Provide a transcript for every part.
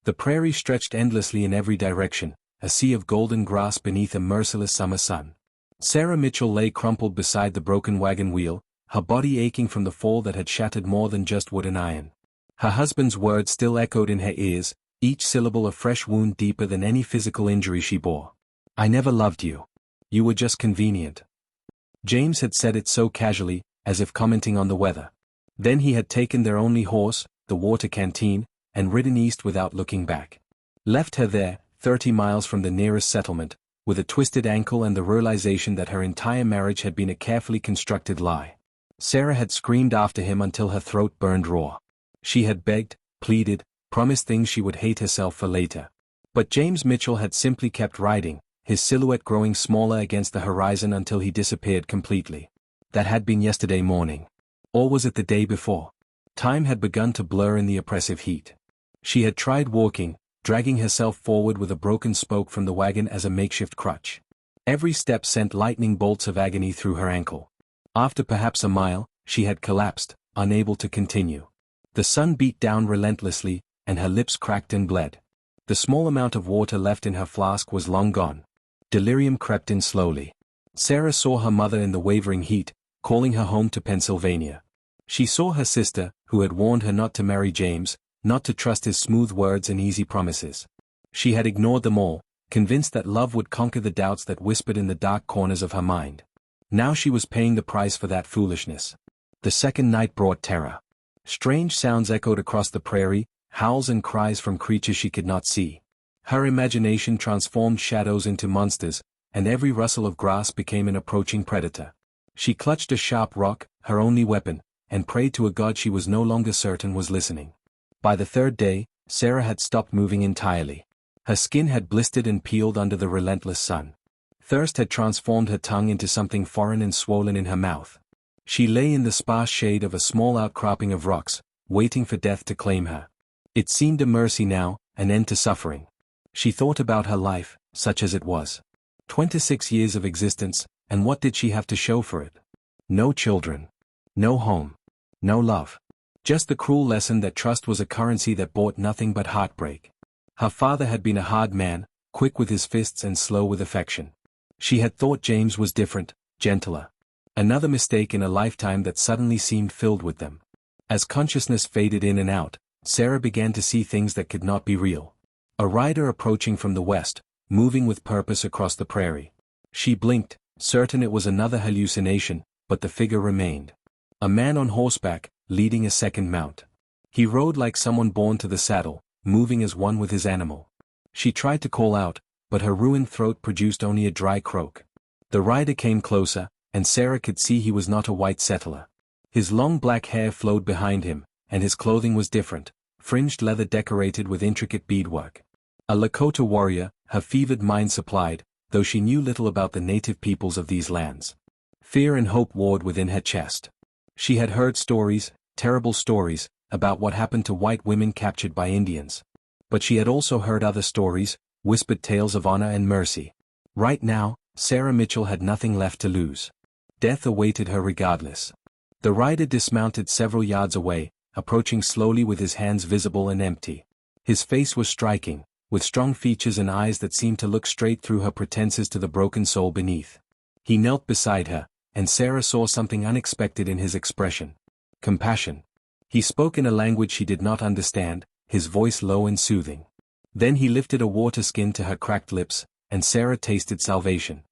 The prairie stretched endlessly in every direction, a sea of golden grass beneath a merciless summer sun. Sarah Mitchell lay crumpled beside the broken wagon wheel, her body aching from the fall that had shattered more than just wood and iron. Her husband's words still echoed in her ears, each syllable a fresh wound deeper than any physical injury she bore. "I never loved you. You were just convenient." James had said it so casually, as if commenting on the weather. Then he had taken their only horse, the water canteen, and ridden east without looking back. Left her there, 30 miles from the nearest settlement, with a twisted ankle and the realization that her entire marriage had been a carefully constructed lie. Sarah had screamed after him until her throat burned raw. She had begged, pleaded, promised things she would hate herself for later. But James Mitchell had simply kept riding, his silhouette growing smaller against the horizon until he disappeared completely. That had been yesterday morning. Or was it the day before? Time had begun to blur in the oppressive heat. She had tried walking, dragging herself forward with a broken spoke from the wagon as a makeshift crutch. Every step sent lightning bolts of agony through her ankle. After perhaps a mile, she had collapsed, unable to continue. The sun beat down relentlessly, and her lips cracked and bled. The small amount of water left in her flask was long gone. Delirium crept in slowly. Sarah saw her mother in the wavering heat, calling her home to Pennsylvania. She saw her sister, who had warned her not to marry James, not to trust his smooth words and easy promises. She had ignored them all, convinced that love would conquer the doubts that whispered in the dark corners of her mind. Now she was paying the price for that foolishness. The second night brought terror. Strange sounds echoed across the prairie, howls and cries from creatures she could not see. Her imagination transformed shadows into monsters, and every rustle of grass became an approaching predator. She clutched a sharp rock, her only weapon, and prayed to a god she was no longer certain was listening. By the third day, Sarah had stopped moving entirely. Her skin had blistered and peeled under the relentless sun. Thirst had transformed her tongue into something foreign and swollen in her mouth. She lay in the sparse shade of a small outcropping of rocks, waiting for death to claim her. It seemed a mercy now, an end to suffering. She thought about her life, such as it was. 26 years of existence, and what did she have to show for it? No children. No home. No love. Just the cruel lesson that trust was a currency that bought nothing but heartbreak. Her father had been a hard man, quick with his fists and slow with affection. She had thought James was different, gentler. Another mistake in a lifetime that suddenly seemed filled with them. As consciousness faded in and out, Sarah began to see things that could not be real. A rider approaching from the west, moving with purpose across the prairie. She blinked, certain it was another hallucination, but the figure remained. A man on horseback, leading a second mount. He rode like someone born to the saddle, moving as one with his animal. She tried to call out, but her ruined throat produced only a dry croak. The rider came closer, and Sarah could see he was not a white settler. His long black hair flowed behind him, and his clothing was different, fringed leather decorated with intricate beadwork. A Lakota warrior, her fevered mind supplied, though she knew little about the native peoples of these lands. Fear and hope warred within her chest. She had heard stories, terrible stories, about what happened to white women captured by Indians. But she had also heard other stories, whispered tales of honor and mercy. Right now, Sarah Mitchell had nothing left to lose. Death awaited her regardless. The rider dismounted several yards away, approaching slowly with his hands visible and empty. His face was striking, with strong features and eyes that seemed to look straight through her pretenses to the broken soul beneath. He knelt beside her, and Sarah saw something unexpected in his expression. Compassion. He spoke in a language she did not understand, his voice low and soothing. Then he lifted a water skin to her cracked lips, and Sarah tasted salvation.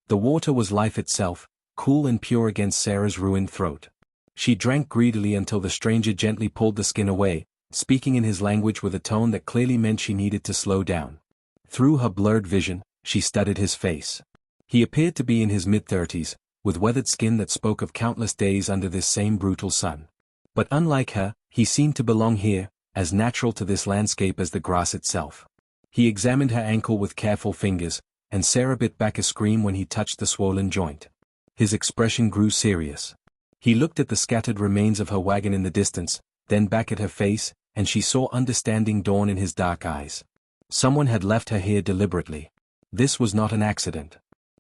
The water was life itself, cool and pure against Sarah's ruined throat. She drank greedily until the stranger gently pulled the skin away, speaking in his language with a tone that clearly meant she needed to slow down. Through her blurred vision, she studied his face. He appeared to be in his mid-30s, with weathered skin that spoke of countless days under this same brutal sun. But unlike her, he seemed to belong here, as natural to this landscape as the grass itself. He examined her ankle with careful fingers, and Sarah bit back a scream when he touched the swollen joint. His expression grew serious. He looked at the scattered remains of her wagon in the distance, then back at her face, and she saw understanding dawn in his dark eyes. Someone had left her here deliberately. This was not an accident.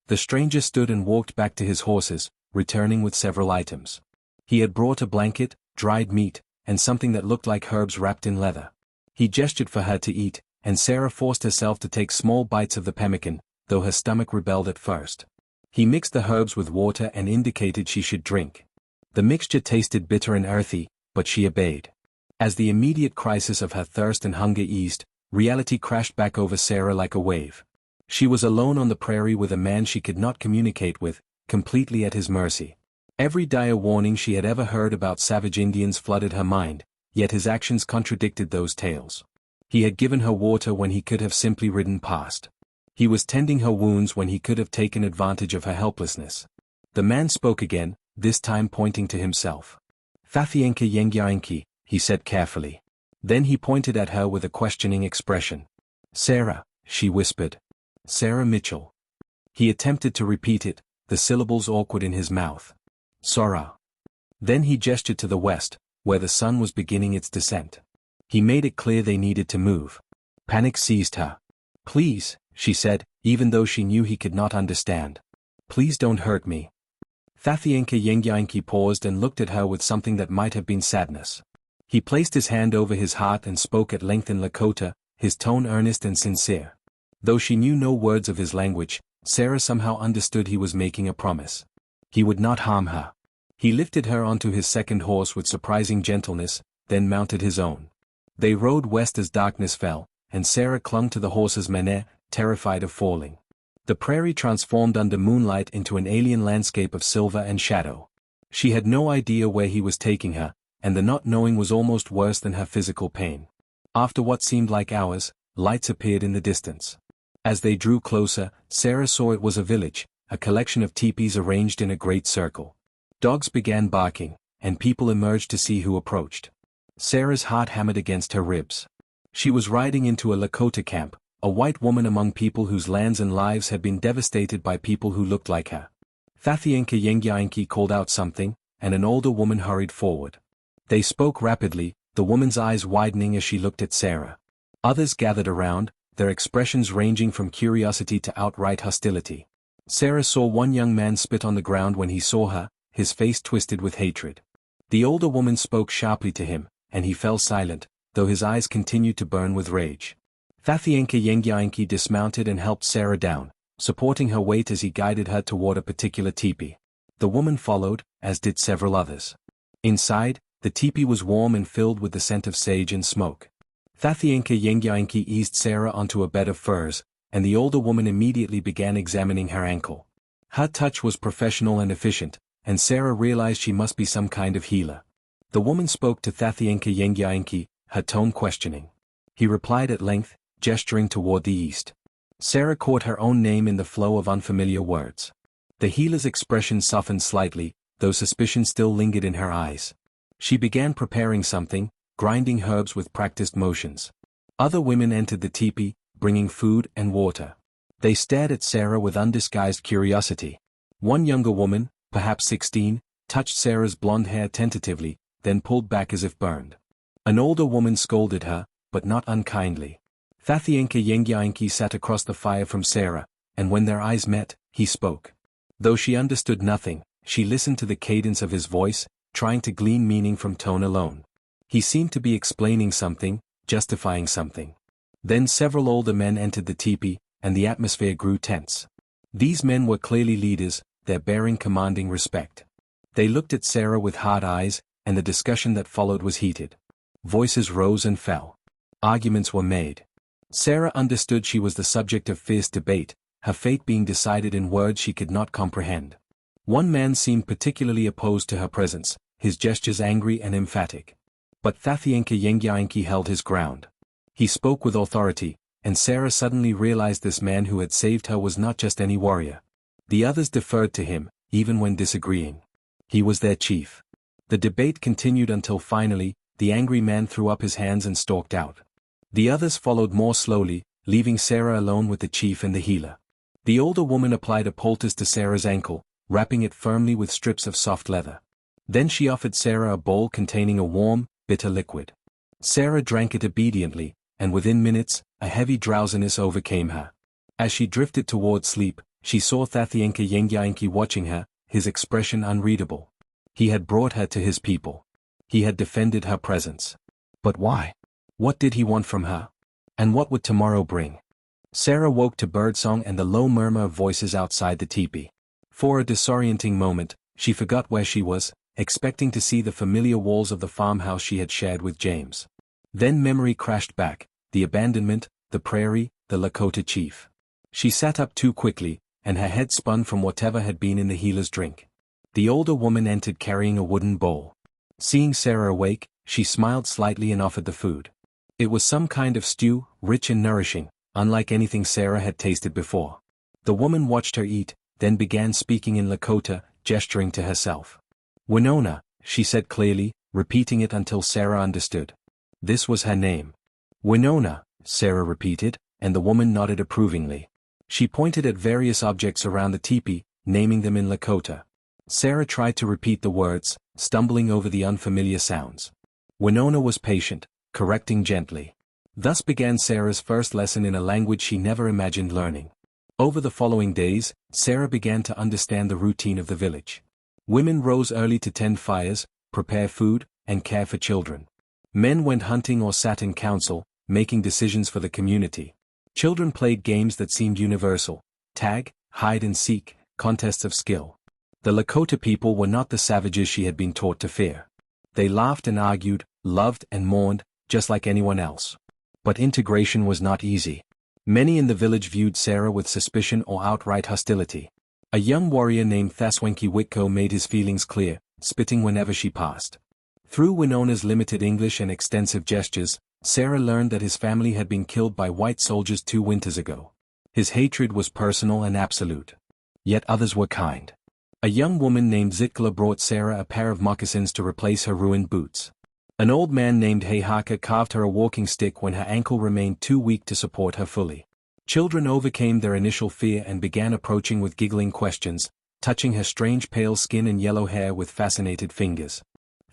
The stranger stood and walked back to his horses, returning with several items. He had brought a blanket, dried meat, and something that looked like herbs wrapped in leather. He gestured for her to eat, and Sarah forced herself to take small bites of the pemmican, though her stomach rebelled at first. He mixed the herbs with water and indicated she should drink. The mixture tasted bitter and earthy, but she obeyed. As the immediate crisis of her thirst and hunger eased, reality crashed back over Sarah like a wave. She was alone on the prairie with a man she could not communicate with, completely at his mercy. Every dire warning she had ever heard about savage Indians flooded her mind, yet his actions contradicted those tales. He had given her water when he could have simply ridden past. He was tending her wounds when he could have taken advantage of her helplessness. The man spoke again, this time pointing to himself. "Thathienka Yengyaenki," he said carefully. Then he pointed at her with a questioning expression. "Sarah," she whispered. "Sarah Mitchell." He attempted to repeat it, the syllables awkward in his mouth. "Sora." Then he gestured to the west, where the sun was beginning its descent. He made it clear they needed to move. Panic seized her. "Please," she said, even though she knew he could not understand. "Please don't hurt me." Thathienka Yengyaenki paused and looked at her with something that might have been sadness. He placed his hand over his heart and spoke at length in Lakota, his tone earnest and sincere. Though she knew no words of his language, Sarah somehow understood he was making a promise. He would not harm her. He lifted her onto his second horse with surprising gentleness, then mounted his own. They rode west as darkness fell, and Sarah clung to the horse's mane, terrified of falling. The prairie transformed under moonlight into an alien landscape of silver and shadow. She had no idea where he was taking her, and the not knowing was almost worse than her physical pain. After what seemed like hours, lights appeared in the distance. As they drew closer, Sarah saw it was a village, a collection of teepees arranged in a great circle. Dogs began barking, and people emerged to see who approached. Sarah's heart hammered against her ribs. She was riding into a Lakota camp, a white woman among people whose lands and lives had been devastated by people who looked like her. Thathienka Yengyaenki called out something, and an older woman hurried forward. They spoke rapidly, the woman's eyes widening as she looked at Sarah. Others gathered around, their expressions ranging from curiosity to outright hostility. Sarah saw one young man spit on the ground when he saw her, his face twisted with hatred. The older woman spoke sharply to him, and he fell silent, though his eyes continued to burn with rage. Thathienka Yengyaenki dismounted and helped Sarah down, supporting her weight as he guided her toward a particular teepee. The woman followed, as did several others. Inside, the teepee was warm and filled with the scent of sage and smoke. Thathienka Yengyaenki eased Sarah onto a bed of furs, and the older woman immediately began examining her ankle. Her touch was professional and efficient, and Sarah realized she must be some kind of healer. The woman spoke to Thathienka Yengyaenki, her tone questioning. He replied at length, gesturing toward the east. Sarah caught her own name in the flow of unfamiliar words. The healer's expression softened slightly, though suspicion still lingered in her eyes. She began preparing something, grinding herbs with practiced motions. Other women entered the teepee, bringing food and water. They stared at Sarah with undisguised curiosity. One younger woman, perhaps 16, touched Sarah's blonde hair tentatively, then pulled back as if burned. An older woman scolded her, but not unkindly. Thathienka Yengyaenki sat across the fire from Sarah, and when their eyes met, he spoke. Though she understood nothing, she listened to the cadence of his voice, trying to glean meaning from tone alone. He seemed to be explaining something, justifying something. Then several older men entered the teepee, and the atmosphere grew tense. These men were clearly leaders, their bearing commanding respect. They looked at Sarah with hard eyes, and the discussion that followed was heated. Voices rose and fell. Arguments were made. Sarah understood she was the subject of fierce debate, her fate being decided in words she could not comprehend. One man seemed particularly opposed to her presence, his gestures angry and emphatic. But Thathienka Yengyaenki held his ground. He spoke with authority, and Sarah suddenly realized this man who had saved her was not just any warrior. The others deferred to him, even when disagreeing. He was their chief. The debate continued until finally, the angry man threw up his hands and stalked out. The others followed more slowly, leaving Sarah alone with the chief and the healer. The older woman applied a poultice to Sarah's ankle, wrapping it firmly with strips of soft leather. Then she offered Sarah a bowl containing a warm, bitter liquid. Sarah drank it obediently, and within minutes, a heavy drowsiness overcame her. As she drifted toward sleep, she saw Thathienka Yengyaenki watching her, his expression unreadable. He had brought her to his people. He had defended her presence. But why? What did he want from her? And what would tomorrow bring? Sarah woke to birdsong and the low murmur of voices outside the teepee. For a disorienting moment, she forgot where she was, expecting to see the familiar walls of the farmhouse she had shared with James. Then memory crashed back, the abandonment, the prairie, the Lakota Chief. She sat up too quickly, and her head spun from whatever had been in the healer's drink. The older woman entered carrying a wooden bowl. Seeing Sarah awake, she smiled slightly and offered the food. It was some kind of stew, rich and nourishing, unlike anything Sarah had tasted before. The woman watched her eat, then began speaking in Lakota, gesturing to herself. Winona, she said clearly, repeating it until Sarah understood. This was her name. Winona, Sarah repeated, and the woman nodded approvingly. She pointed at various objects around the teepee, naming them in Lakota. Sarah tried to repeat the words, stumbling over the unfamiliar sounds. Winona was patient, correcting gently. Thus began Sarah's first lesson in a language she never imagined learning. Over the following days, Sarah began to understand the routine of the village. Women rose early to tend fires, prepare food, and care for children. Men went hunting or sat in council, making decisions for the community. Children played games that seemed universal: tag, hide and seek, contests of skill. The Lakota people were not the savages she had been taught to fear. They laughed and argued, loved and mourned, just like anyone else. But integration was not easy. Many in the village viewed Sarah with suspicion or outright hostility. A young warrior named Thaswenki Witko made his feelings clear, spitting whenever she passed. Through Winona's limited English and extensive gestures, Sarah learned that his family had been killed by white soldiers 2 winters ago. His hatred was personal and absolute. Yet others were kind. A young woman named Zitkala brought Sarah a pair of moccasins to replace her ruined boots. An old man named Heihaka carved her a walking stick when her ankle remained too weak to support her fully. Children overcame their initial fear and began approaching with giggling questions, touching her strange pale skin and yellow hair with fascinated fingers.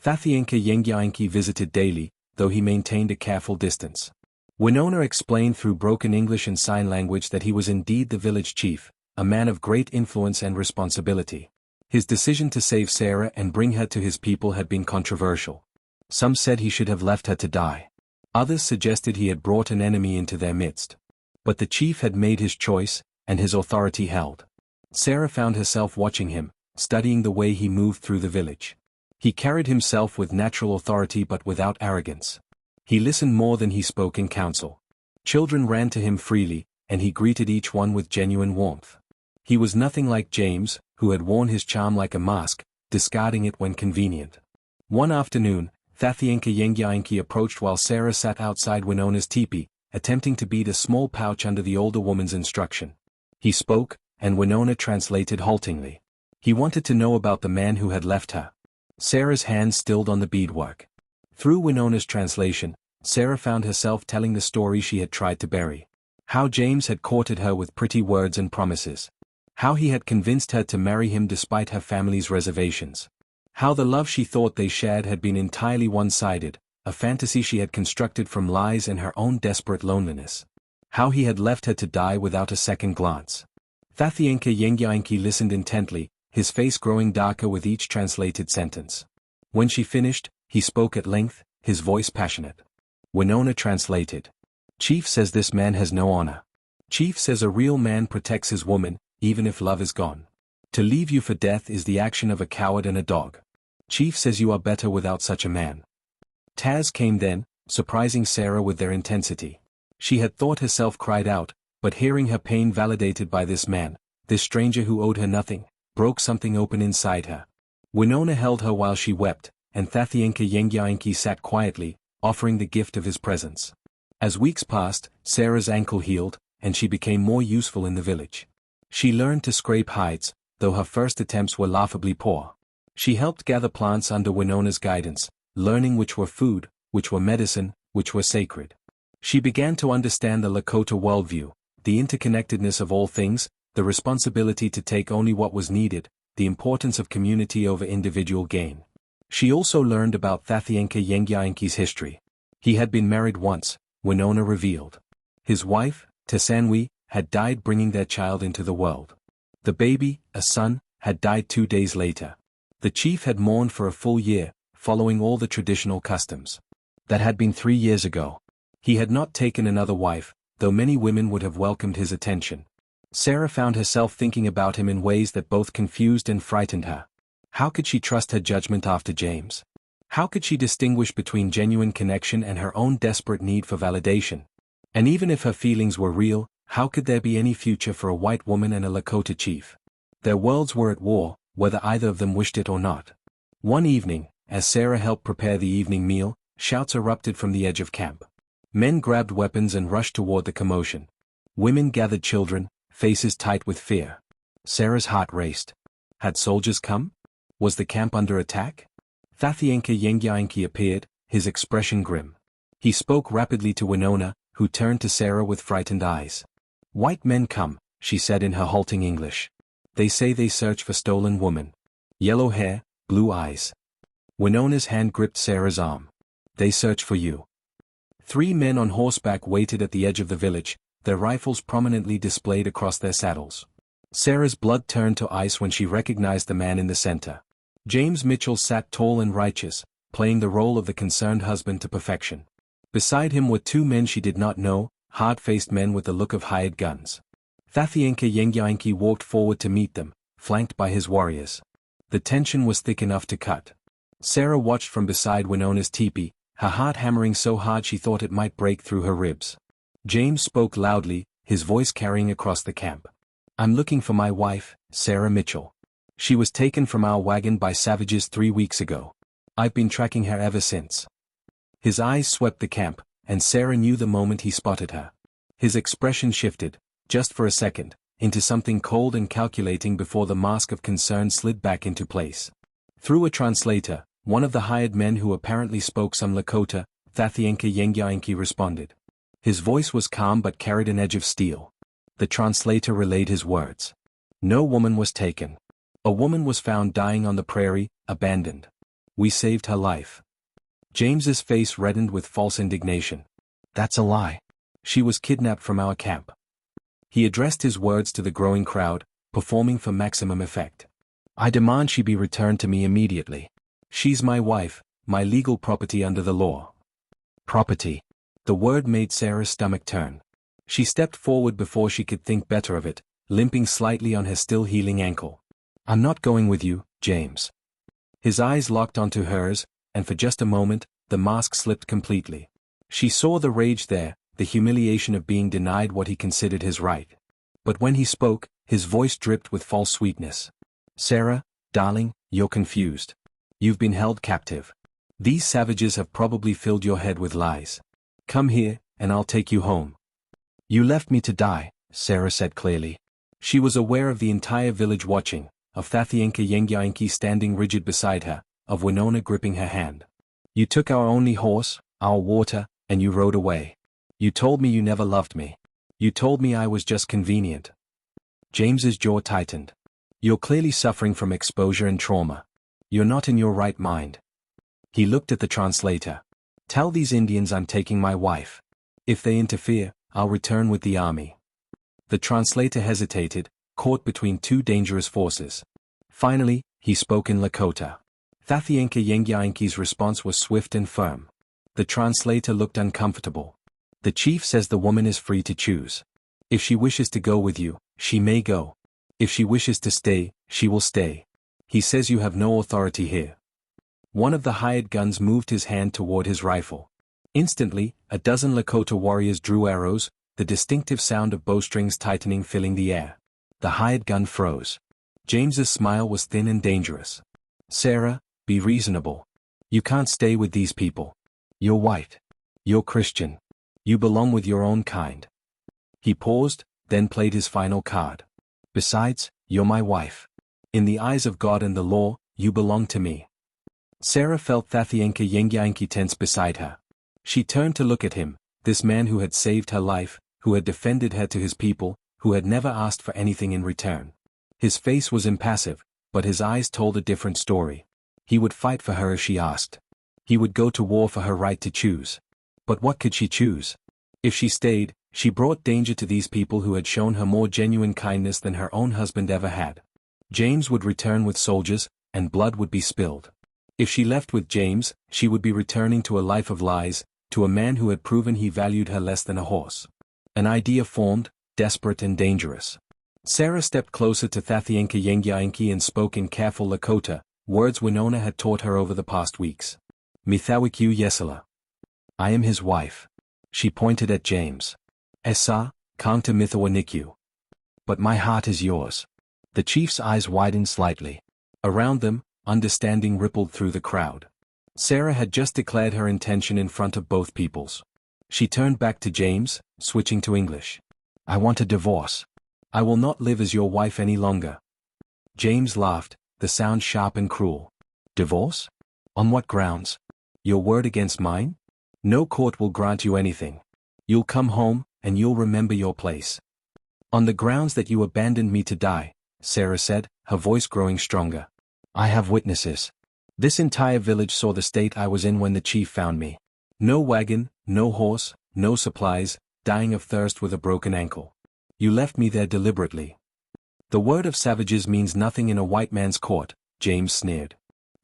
Thathienka Yengyainki visited daily, though he maintained a careful distance. Winona explained through broken English and sign language that he was indeed the village chief, a man of great influence and responsibility. His decision to save Sarah and bring her to his people had been controversial. Some said he should have left her to die. Others suggested he had brought an enemy into their midst. But the chief had made his choice, and his authority held. Sarah found herself watching him, studying the way he moved through the village. He carried himself with natural authority but without arrogance. He listened more than he spoke in council. Children ran to him freely, and he greeted each one with genuine warmth. He was nothing like James, who had worn his charm like a mask, discarding it when convenient. One afternoon, Thathienka Yengyainki approached while Sarah sat outside Winona's teepee, attempting to beat a small pouch under the older woman's instruction. He spoke, and Winona translated haltingly. He wanted to know about the man who had left her. Sarah's hands stilled on the beadwork. Through Winona's translation, Sarah found herself telling the story she had tried to bury. How James had courted her with pretty words and promises. How he had convinced her to marry him despite her family's reservations. How the love she thought they shared had been entirely one-sided, a fantasy she had constructed from lies and her own desperate loneliness. How he had left her to die without a second glance. Thathienka Yengyainki listened intently, his face growing darker with each translated sentence. When she finished, he spoke at length, his voice passionate. Winona translated. Chief says this man has no honor. Chief says a real man protects his woman, even if love is gone. To leave you for death is the action of a coward and a dog. Chief says you are better without such a man. Taz came then, surprising Sarah with their intensity. She had thought herself cried out, but hearing her pain validated by this man, this stranger who owed her nothing, broke something open inside her. Winona held her while she wept, and Thathienka Yengyainki sat quietly, offering the gift of his presence. As weeks passed, Sarah's ankle healed, and she became more useful in the village. She learned to scrape hides, though her first attempts were laughably poor. She helped gather plants under Winona's guidance, learning which were food, which were medicine, which were sacred. She began to understand the Lakota worldview, the interconnectedness of all things, the responsibility to take only what was needed, the importance of community over individual gain. She also learned about Thathienka Yengyainki's history. He had been married once, Winona revealed. His wife, Tesanwi, had died bringing their child into the world. The baby, a son, had died 2 days later. The chief had mourned for a full year, following all the traditional customs. That had been 3 years ago. He had not taken another wife, though many women would have welcomed his attention. Sarah found herself thinking about him in ways that both confused and frightened her. How could she trust her judgment after James? How could she distinguish between genuine connection and her own desperate need for validation? And even if her feelings were real, how could there be any future for a white woman and a Lakota chief? Their worlds were at war, whether either of them wished it or not. One evening, as Sarah helped prepare the evening meal, shouts erupted from the edge of camp. Men grabbed weapons and rushed toward the commotion. Women gathered children, faces tight with fear. Sarah's heart raced. Had soldiers come? Was the camp under attack? Thathienka Yengiainki appeared, his expression grim. He spoke rapidly to Winona, who turned to Sarah with frightened eyes. "White men come," she said in her halting English. "They say they search for stolen woman. Yellow hair, blue eyes." Winona's hand gripped Sarah's arm. "They search for you." 3 men on horseback waited at the edge of the village, their rifles prominently displayed across their saddles. Sarah's blood turned to ice when she recognized the man in the center. James Mitchell sat tall and righteous, playing the role of the concerned husband to perfection. Beside him were 2 men she did not know, hard-faced men with the look of hired guns. Thathienka Yengiainki walked forward to meet them, flanked by his warriors. The tension was thick enough to cut. Sarah watched from beside Winona's teepee, her heart hammering so hard she thought it might break through her ribs. James spoke loudly, his voice carrying across the camp. "I'm looking for my wife, Sarah Mitchell. She was taken from our wagon by savages 3 weeks ago. I've been tracking her ever since." His eyes swept the camp, and Sarah knew the moment he spotted her. His expression shifted, just for a second, into something cold and calculating before the mask of concern slid back into place. Through a translator, one of the hired men who apparently spoke some Lakota, Thathienka Yengiainki responded. His voice was calm but carried an edge of steel. The translator relayed his words. "No woman was taken. A woman was found dying on the prairie, abandoned. We saved her life." James's face reddened with false indignation. "That's a lie. She was kidnapped from our camp." He addressed his words to the growing crowd, performing for maximum effect. "I demand she be returned to me immediately. She's my wife, my legal property under the law." Property. The word made Sarah's stomach turn. She stepped forward before she could think better of it, limping slightly on her still healing ankle. "I'm not going with you, James." His eyes locked onto hers, and for just a moment, the mask slipped completely. She saw the rage there, the humiliation of being denied what he considered his right. But when he spoke, his voice dripped with false sweetness. "Sarah, darling, you're confused. You've been held captive. These savages have probably filled your head with lies. Come here, and I'll take you home." "You left me to die," Sarah said clearly. She was aware of the entire village watching, of Thathienka Yengiainki standing rigid beside her, of Winona gripping her hand. "You took our only horse, our water, and you rode away. You told me you never loved me. You told me I was just convenient." James's jaw tightened. "You're clearly suffering from exposure and trauma. You're not in your right mind." He looked at the translator. "Tell these Indians I'm taking my wife. If they interfere, I'll return with the army." The translator hesitated, caught between 2 dangerous forces. Finally, he spoke in Lakota. Thathienka Yengiainki's response was swift and firm. The translator looked uncomfortable. "The chief says the woman is free to choose. If she wishes to go with you, she may go. If she wishes to stay, she will stay. He says you have no authority here." One of the hired guns moved his hand toward his rifle. Instantly, a dozen Lakota warriors drew arrows, the distinctive sound of bowstrings tightening filling the air. The hired gun froze. James's smile was thin and dangerous. "Sarah, be reasonable. You can't stay with these people. You're white. You're Christian. You belong with your own kind." He paused, then played his final card. "Besides, you're my wife. In the eyes of God and the law, you belong to me." Sarah felt Thathienka Yengiainki tense beside her. She turned to look at him, this man who had saved her life, who had defended her to his people, who had never asked for anything in return. His face was impassive, but his eyes told a different story. He would fight for her if she asked. He would go to war for her right to choose. But what could she choose? If she stayed, she brought danger to these people who had shown her more genuine kindness than her own husband ever had. James would return with soldiers, and blood would be spilled. If she left with James, she would be returning to a life of lies, to a man who had proven he valued her less than a horse. An idea formed, desperate and dangerous. Sarah stepped closer to Thathienka Yengiainki and spoke in careful Lakota, words Winona had taught her over the past weeks. Mithawikyu Yesala. I am his wife. She pointed at James. Esa, Kangta Mithawanikyu. But my heart is yours. The chief's eyes widened slightly. Around them, understanding rippled through the crowd. Sarah had just declared her intention in front of both peoples. She turned back to James, switching to English. I want a divorce. I will not live as your wife any longer. James laughed, the sound sharp and cruel. Divorce? On what grounds? Your word against mine? No court will grant you anything. You'll come home, and you'll remember your place. On the grounds that you abandoned me to die, Sarah said, her voice growing stronger. I have witnesses. This entire village saw the state I was in when the chief found me. No wagon, no horse, no supplies, dying of thirst with a broken ankle. You left me there deliberately. The word of savages means nothing in a white man's court, James sneered.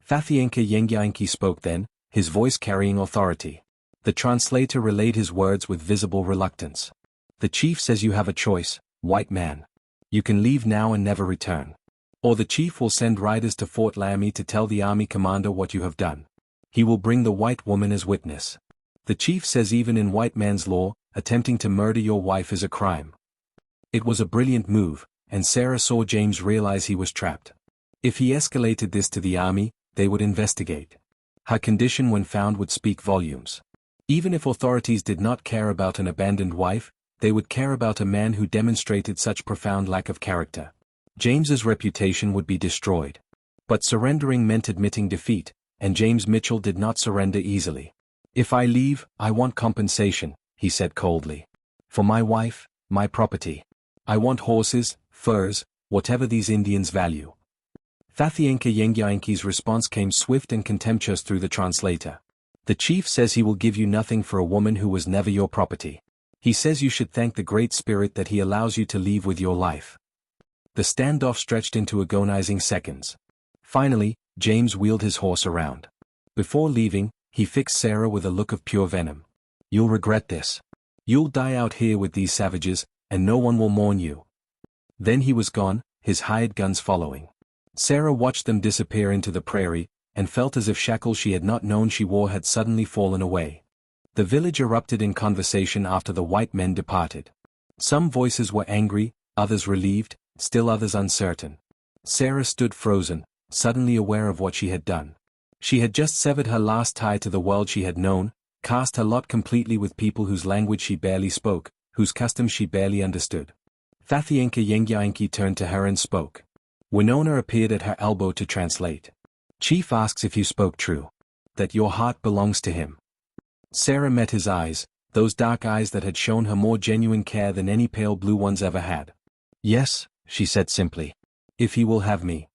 Thathienka Yengiainki spoke then, his voice carrying authority. The translator relayed his words with visible reluctance. The chief says you have a choice, white man. You can leave now and never return. Or the chief will send riders to Fort Laramie to tell the army commander what you have done. He will bring the white woman as witness. The chief says even in white man's law, attempting to murder your wife is a crime. It was a brilliant move, and Sarah saw James realize he was trapped. If he escalated this to the army, they would investigate. Her condition when found would speak volumes. Even if authorities did not care about an abandoned wife, they would care about a man who demonstrated such profound lack of character. James's reputation would be destroyed. But surrendering meant admitting defeat, and James Mitchell did not surrender easily. If I leave, I want compensation, he said coldly. For my wife, my property. I want horses, furs, whatever these Indians value. Thathienka Yengiainki's response came swift and contemptuous through the translator. The chief says he will give you nothing for a woman who was never your property. He says you should thank the Great Spirit that he allows you to leave with your life. The standoff stretched into agonizing seconds. Finally, James wheeled his horse around. Before leaving, he fixed Sarah with a look of pure venom. You'll regret this. You'll die out here with these savages, and no one will mourn you. Then he was gone, his hired guns following. Sarah watched them disappear into the prairie, and felt as if shackles she had not known she wore had suddenly fallen away. The village erupted in conversation after the white men departed. Some voices were angry, others relieved, still others uncertain. Sarah stood frozen, suddenly aware of what she had done. She had just severed her last tie to the world she had known, cast her lot completely with people whose language she barely spoke, whose customs she barely understood. Thathienka Yengiainki turned to her and spoke. Winona appeared at her elbow to translate. Chief asks if you spoke true. That your heart belongs to him. Sarah met his eyes, those dark eyes that had shown her more genuine care than any pale blue ones ever had. Yes, she said simply. If he will have me.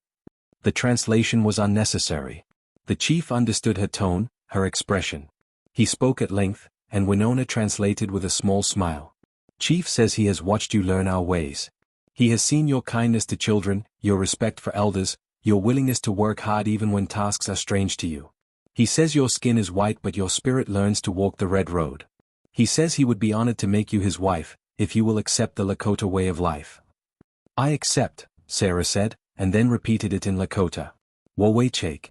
The translation was unnecessary. The chief understood her tone, her expression. He spoke at length, and Winona translated with a small smile. Chief says he has watched you learn our ways. He has seen your kindness to children, your respect for elders, your willingness to work hard even when tasks are strange to you. He says your skin is white but your spirit learns to walk the red road. He says he would be honored to make you his wife, if you will accept the Lakota way of life. I accept, Sarah said, and then repeated it in Lakota. Wawechake.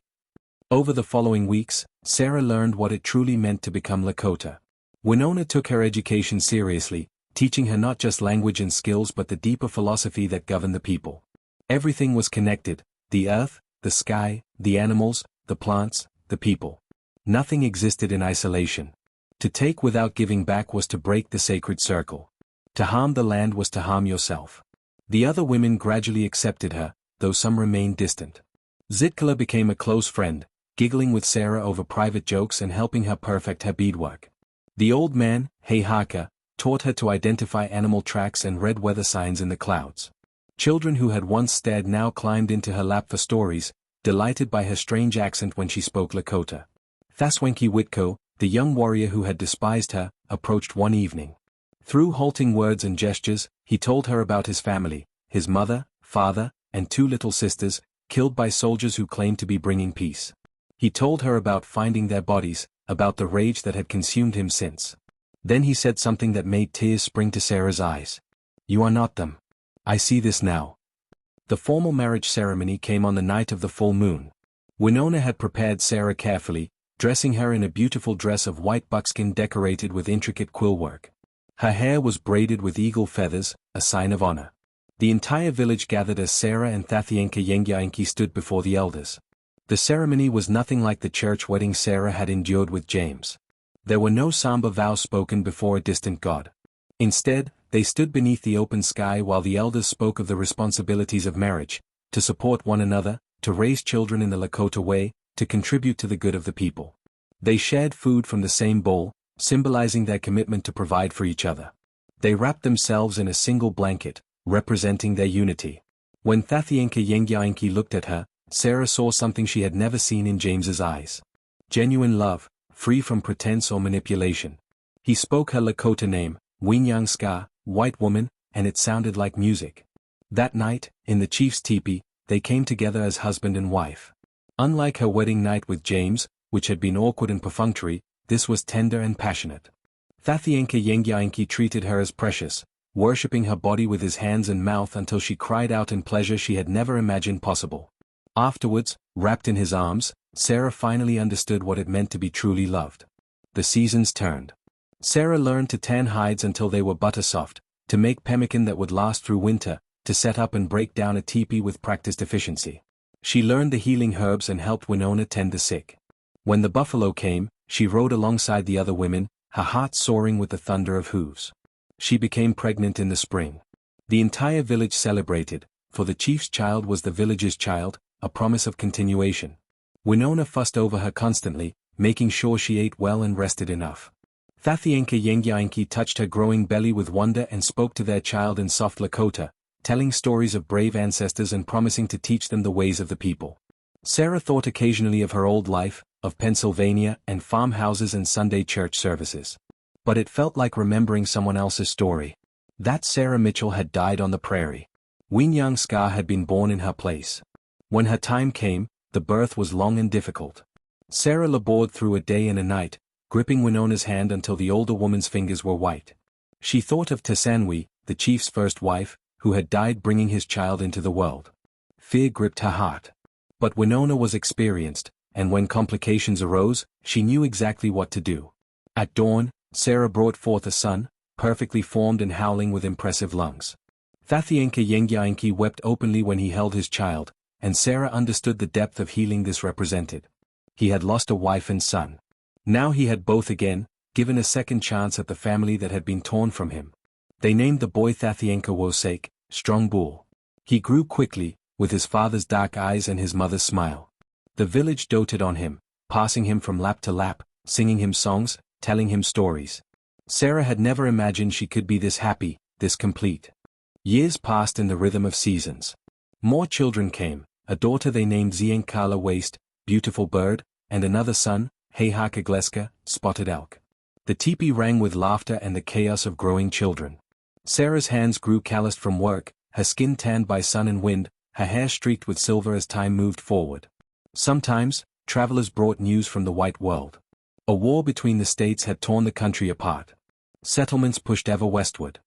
Over the following weeks, Sarah learned what it truly meant to become Lakota. Winona took her education seriously, teaching her not just language and skills but the deeper philosophy that governed the people. Everything was connected, the earth, the sky, the animals, the plants, the people. Nothing existed in isolation. To take without giving back was to break the sacred circle. To harm the land was to harm yourself. The other women gradually accepted her, though some remained distant. Zitkala became a close friend, giggling with Sarah over private jokes and helping her perfect her beadwork. The old man, Heihaka, taught her to identify animal tracks and red weather signs in the clouds. Children who had once stared now climbed into her lap for stories, delighted by her strange accent when she spoke Lakota. Thaswenki Witko, the young warrior who had despised her, approached one evening. Through halting words and gestures, he told her about his family, his mother, father, and 2 little sisters, killed by soldiers who claimed to be bringing peace. He told her about finding their bodies, about the rage that had consumed him since. Then he said something that made tears spring to Sarah's eyes. "You are not them. I see this now." The formal marriage ceremony came on the night of the full moon. Winona had prepared Sarah carefully, dressing her in a beautiful dress of white buckskin decorated with intricate quill work. Her hair was braided with eagle feathers, a sign of honor. The entire village gathered as Sarah and Thathienka Yengiainki stood before the elders. The ceremony was nothing like the church wedding Sarah had endured with James. There were no somber vows spoken before a distant god. Instead, they stood beneath the open sky while the elders spoke of the responsibilities of marriage, to support one another, to raise children in the Lakota way, to contribute to the good of the people. They shared food from the same bowl, symbolizing their commitment to provide for each other. They wrapped themselves in a single blanket, representing their unity. When Thathienka Yengiainki looked at her, Sarah saw something she had never seen in James's eyes. Genuine love, free from pretense or manipulation. He spoke her Lakota name, Winyang Ska, white woman, and it sounded like music. That night, in the chief's teepee, they came together as husband and wife. Unlike her wedding night with James, which had been awkward and perfunctory, this was tender and passionate. Thathienka Yengiainki treated her as precious, worshipping her body with his hands and mouth until she cried out in pleasure she had never imagined possible. Afterwards, wrapped in his arms, Sarah finally understood what it meant to be truly loved. The seasons turned. Sarah learned to tan hides until they were butter soft, to make pemmican that would last through winter, to set up and break down a teepee with practiced efficiency. She learned the healing herbs and helped Winona tend the sick. When the buffalo came, she rode alongside the other women, her heart soaring with the thunder of hooves. She became pregnant in the spring. The entire village celebrated, for the chief's child was the village's child, a promise of continuation. Winona fussed over her constantly, making sure she ate well and rested enough. Thathienka Yengiainki touched her growing belly with wonder and spoke to their child in soft Lakota, telling stories of brave ancestors and promising to teach them the ways of the people. Sarah thought occasionally of her old life, of Pennsylvania and farmhouses and Sunday church services. But it felt like remembering someone else's story. That Sarah Mitchell had died on the prairie. Winyang Ska had been born in her place. When her time came, the birth was long and difficult. Sarah labored through a day and a night, gripping Winona's hand until the older woman's fingers were white. She thought of Tesanwi, the chief's first wife, who had died bringing his child into the world. Fear gripped her heart. But Winona was experienced, and when complications arose, she knew exactly what to do. At dawn, Sarah brought forth a son, perfectly formed and howling with impressive lungs. Thathienka Yengiainki wept openly when he held his child, and Sarah understood the depth of healing this represented. He had lost a wife and son. Now he had both again, given a second chance at the family that had been torn from him. They named the boy Thathienka Wosake, Strong Bull. He grew quickly, with his father's dark eyes and his mother's smile. The village doted on him, passing him from lap to lap, singing him songs, telling him stories. Sarah had never imagined she could be this happy, this complete. Years passed in the rhythm of seasons. More children came, a daughter they named Zienkala Waste, Beautiful Bird, and another son, Heihaka Gleska, Spotted Elk. The teepee rang with laughter and the chaos of growing children. Sarah's hands grew calloused from work, her skin tanned by sun and wind, her hair streaked with silver as time moved forward. Sometimes, travelers brought news from the white world. A war between the states had torn the country apart. Settlements pushed ever westward.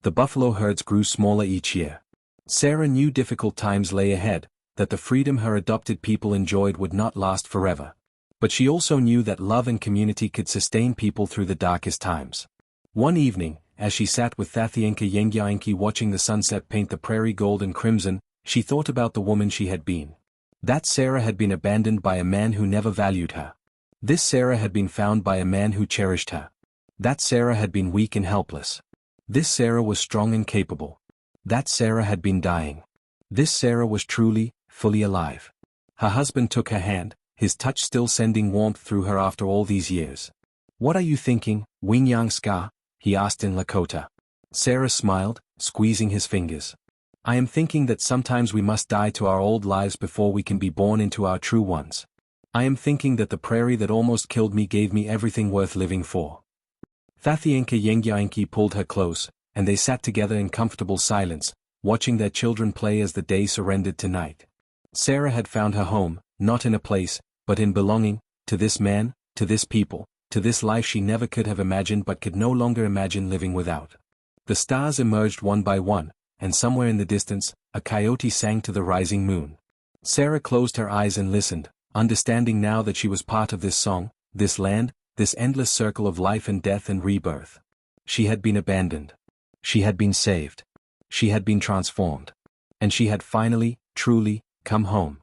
The buffalo herds grew smaller each year. Sarah knew difficult times lay ahead, that the freedom her adopted people enjoyed would not last forever. But she also knew that love and community could sustain people through the darkest times. One evening, as she sat with Thathienka Yengiainki watching the sunset paint the prairie gold and crimson, she thought about the woman she had been. That Sarah had been abandoned by a man who never valued her. This Sarah had been found by a man who cherished her. That Sarah had been weak and helpless. This Sarah was strong and capable. That Sarah had been dying. This Sarah was truly, fully alive. Her husband took her hand, his touch still sending warmth through her after all these years. "What are you thinking, Winyang Ska?" he asked in Lakota. Sarah smiled, squeezing his fingers. "I am thinking that sometimes we must die to our old lives before we can be born into our true ones. I am thinking that the prairie that almost killed me gave me everything worth living for." Thathienka Yengiainki pulled her close, and they sat together in comfortable silence, watching their children play as the day surrendered to night. Sarah had found her home, not in a place, but in belonging, to this man, to this people, to this life she never could have imagined but could no longer imagine living without. The stars emerged one by one, and somewhere in the distance, a coyote sang to the rising moon. Sarah closed her eyes and listened, understanding now that she was part of this song, this land, this endless circle of life and death and rebirth. She had been abandoned. She had been saved. She had been transformed. And she had finally, truly, come home.